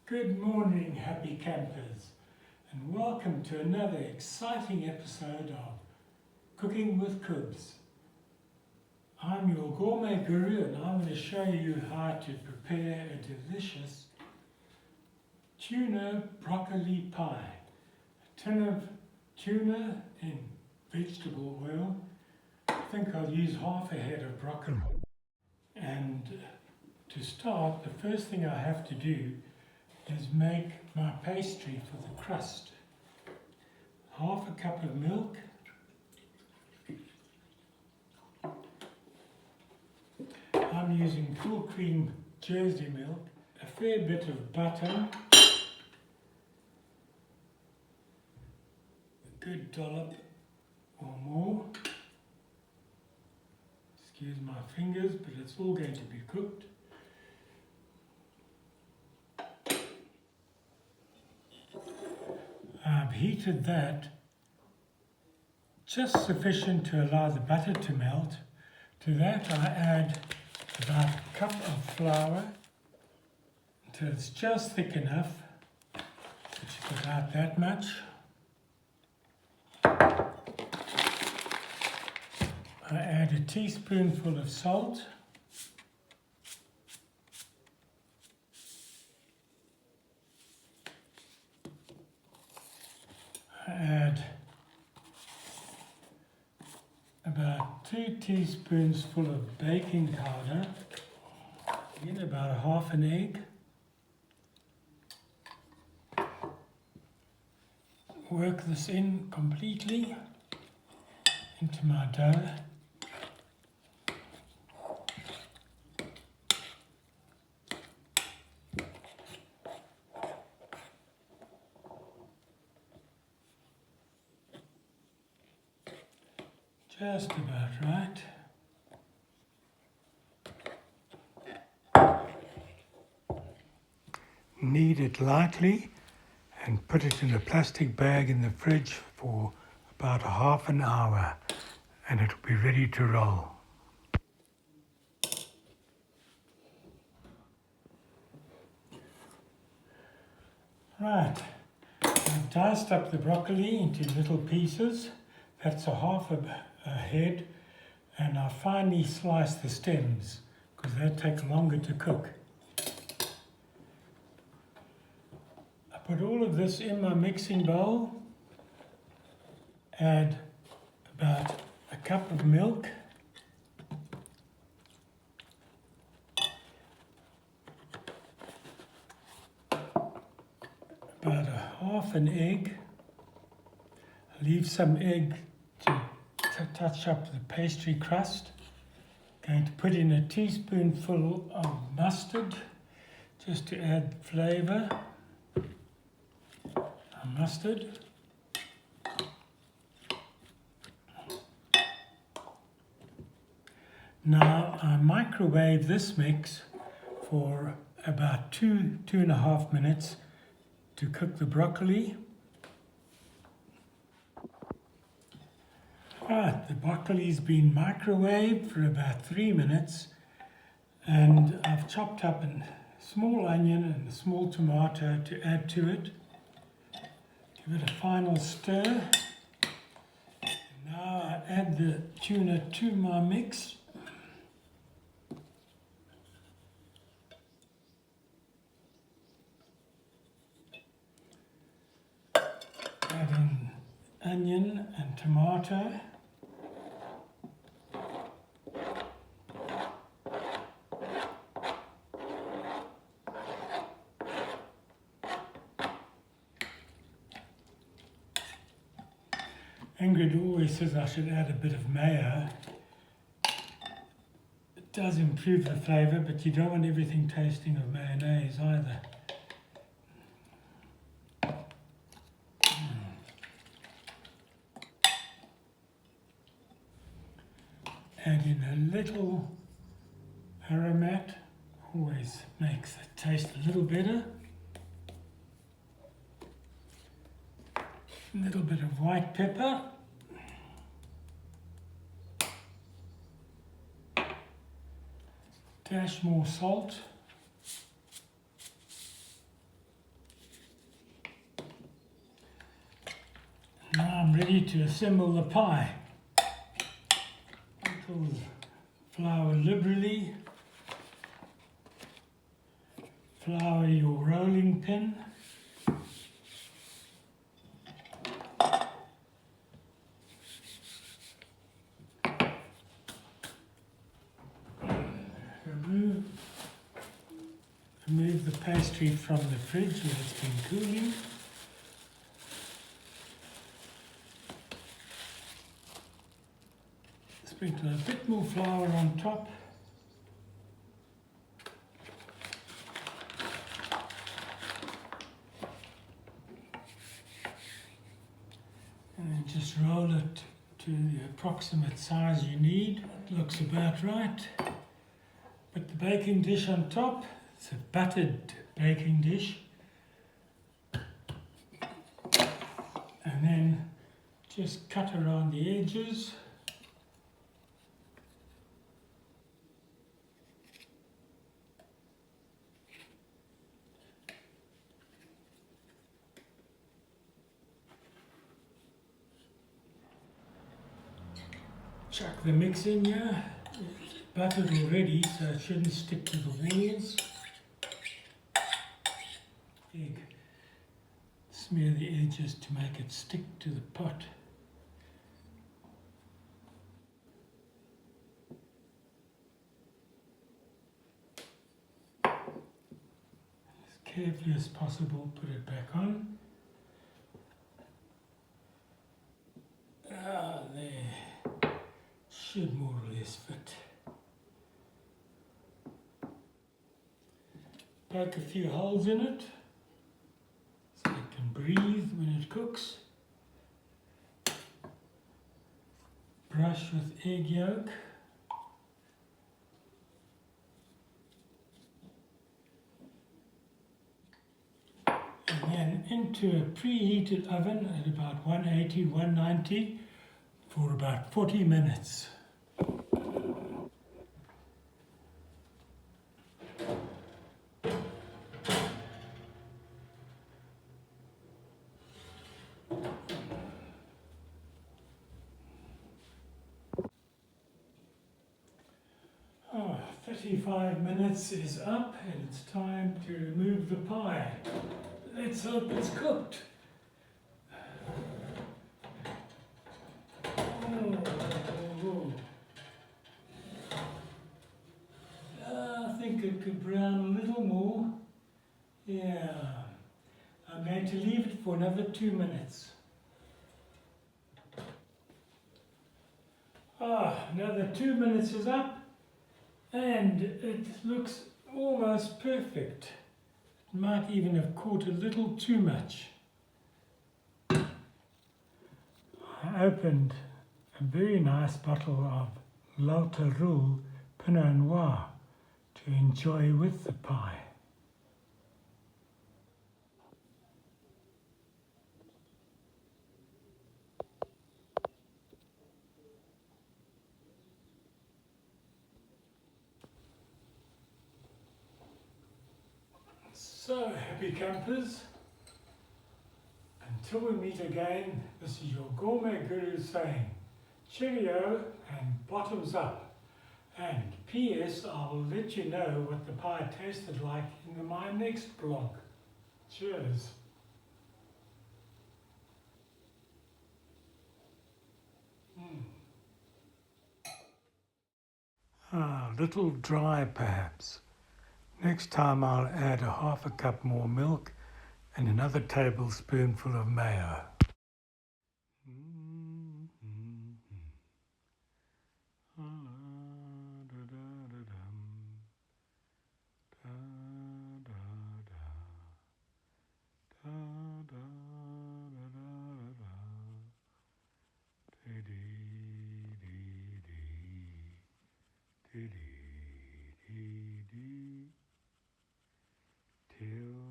Good morning, happy campers, and welcome to another exciting episode of Cooking with Cubs. I'm your gourmet guru, and I'm going to show you how to prepare a delicious tuna broccoli pie. A tin of tuna in vegetable oil. I think I'll use half a head of broccoli. And to start, the first thing I have to do is make my pastry for the crust. Half a cup of milk, I'm using full cream Jersey milk, a fair bit of butter, a good dollop or more. Excuse my fingers, but it's all going to be cooked. I've heated that just sufficient to allow the butter to melt. To that I add about a cup of flour until it's just thick enough, which is about that much. I add a teaspoonful of salt. I add about 2 teaspoons full of baking powder, again about half an egg. Work this in completely into my dough. Just about right. Knead it lightly and put it in a plastic bag in the fridge for about a half an hour, and it will be ready to roll. Right, I've diced up the broccoli into little pieces. That's a half a head, and I finely slice the stems because they take longer to cook. I put all of this in my mixing bowl, add about a cup of milk, about a half an egg. Leave some egg to touch up the pastry crust. Going to put in a teaspoonful of mustard just to add flavour. Mustard. Now I microwave this mix for about 2.5 minutes to cook the broccoli. Right, the broccoli's been microwaved for about 3 minutes, and I've chopped up a small onion and a small tomato to add to it. Give it a final stir. Now I add the tuna to my mix. Add in onion and tomato. Ingrid always says I should add a bit of mayo. It does improve the flavour, but you don't want everything tasting of mayonnaise either. Add in a little aromat, always makes it taste a little better. A little bit of white pepper. Dash more salt. ready to assemble the pie. Little flour liberally. Flour your rolling pin. Remove the pastry from the fridge where it's been cooling. Sprinkle a bit more flour on top. And then just roll it to the approximate size you need. It looks about right. Put the baking dish on top. It's a buttered baking dish. And then just cut around the edges. Chuck the mix in here. It's buttered already, so it shouldn't stick to the walls. Egg. Smear the edges to make it stick to the pot. As carefully as possible, put it back on. There. Should more or less fit. Poke a few holes in it so it can breathe when it cooks. Brush with egg yolk. And then into a preheated oven at about 180, 190 for about 40 minutes. Oh, 35 minutes is up and it's time to remove the pie. Let's hope it's cooked. I think it could brown a little more. Yeah. I'm going to leave it for another 2 minutes. Another 2 minutes is up and it looks almost perfect. It might even have caught a little too much. I opened a very nice bottle of L'Alterul Pinot Noir to enjoy with the pie. So, happy campers, until we meet again, this is your Gourmet Guru saying cheerio and bottoms up. And P.S. I'll let you know what the pie tasted like in my next blog. Cheers. A little dry perhaps. Next time I'll add a half a cup more milk and another tablespoonful of mayo. Till